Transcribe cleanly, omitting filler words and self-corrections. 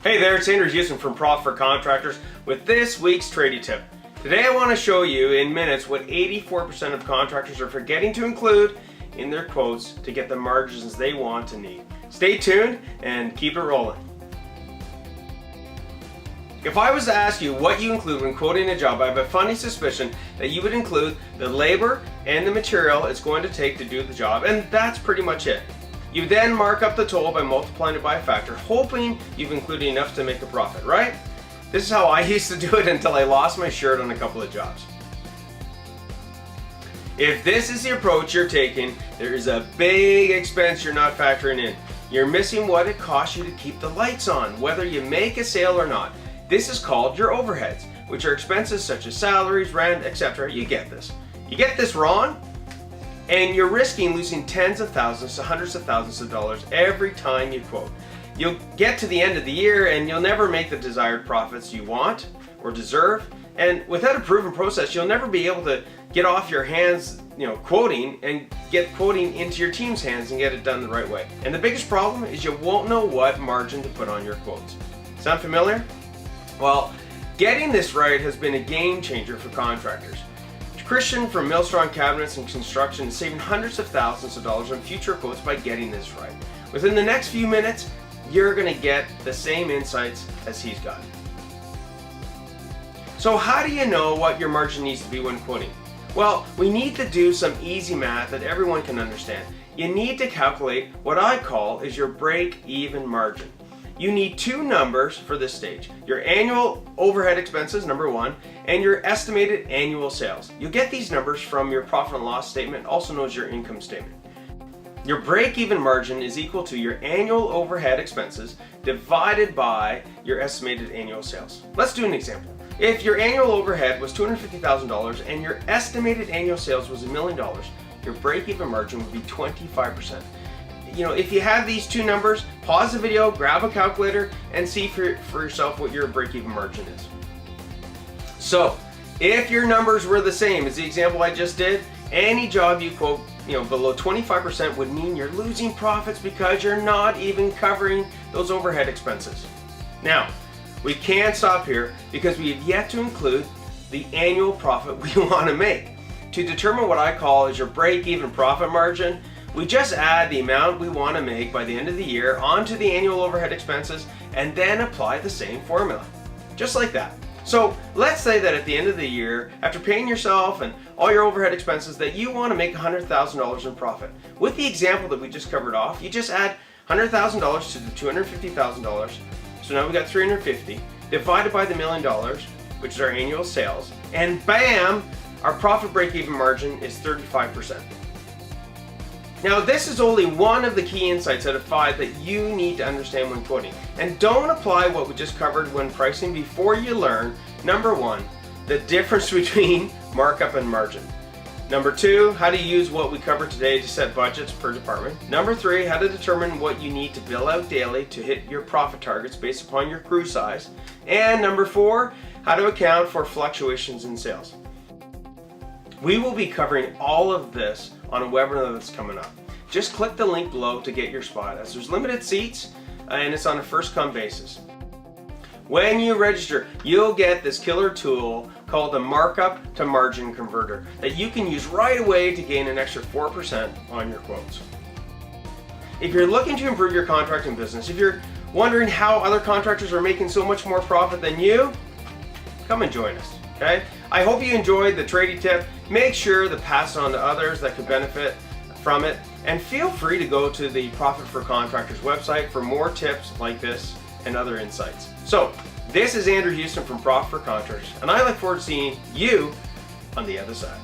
Hey there, it's Andrew Houston from Profit for Contractors with this week's Tradie Tip. Today I want to show you in minutes what 84% of contractors are forgetting to include in their quotes to get the margins they want and need. Stay tuned and keep it rolling. If I was to ask you what you include when quoting a job, I have a funny suspicion that you would include the labor and the material it's going to take to do the job, and that's pretty much it. You then mark up the total by multiplying it by a factor, hoping you've included enough to make a profit, right? This is how I used to do it until I lost my shirt on a couple of jobs. If this is the approach you're taking, there is a big expense you're not factoring in. You're missing what it costs you to keep the lights on, whether you make a sale or not. This is called your overheads, which are expenses such as salaries, rent, etc. You get this. You get this wrong, and you're risking losing tens of thousands to hundreds of thousands of dollars every time you quote. You'll get to the end of the year and you'll never make the desired profits you want or deserve. And without a proven process, you'll never be able to get off your hands, quoting and get quoting into your team's hands and get it done the right way. And the biggest problem is you won't know what margin to put on your quotes. Sound familiar? Well, getting this right has been a game changer for contractors. Christian from Millstrong Cabinets and Construction is saving hundreds of thousands of dollars on future quotes by getting this right. Within the next few minutes, you're going to get the same insights as he's got. So how do you know what your margin needs to be when quoting? Well, we need to do some easy math that everyone can understand. You need to calculate what I call is your break-even margin. You need two numbers for this stage. Your annual overhead expenses, number one, and your estimated annual sales. You'll get these numbers from your profit and loss statement, also known as your income statement. Your break-even margin is equal to your annual overhead expenses divided by your estimated annual sales. Let's do an example. If your annual overhead was $250,000 and your estimated annual sales was $1 million, your break-even margin would be 25%. If you have these two numbers, pause the video, grab a calculator, and see for yourself what your break-even margin is. So, if your numbers were the same as the example I just did, any job you quote, below 25% would mean you're losing profits because you're not even covering those overhead expenses. Now, we can't stop here because we have yet to include the annual profit we want to make. To determine what I call is your break-even profit margin, we just add the amount we want to make by the end of the year onto the annual overhead expenses and then apply the same formula. Just like that. So let's say that at the end of the year, after paying yourself and all your overhead expenses, that you want to make $100,000 in profit. With the example that we just covered off, you just add $100,000 to the $250,000. So now we got $350,000 divided by the $1 million, which is our annual sales, and bam, our profit break-even margin is 35%. Now this is only one of the key insights out of 5 that you need to understand when quoting. And don't apply what we just covered when pricing before you learn, number 1, the difference between markup and margin. Number 2, how to use what we covered today to set budgets per department. Number 3, how to determine what you need to bill out daily to hit your profit targets based upon your crew size. And number 4, how to account for fluctuations in sales. We will be covering all of this on a webinar that's coming up. Just click the link below to get your spot, as there's limited seats and it's on a first-come basis. When you register, you'll get this killer tool called the markup to margin converter that you can use right away to gain an extra 4% on your quotes. If you're looking to improve your contracting business, if you're wondering how other contractors are making so much more profit than you, come and join us, okay? I hope you enjoyed the Tradie Tip. Make sure to pass it on to others that could benefit from it. And feel free to go to the Profit for Contractors website for more tips like this and other insights. So, this is Andrew Houston from Profit for Contractors, and I look forward to seeing you on the other side.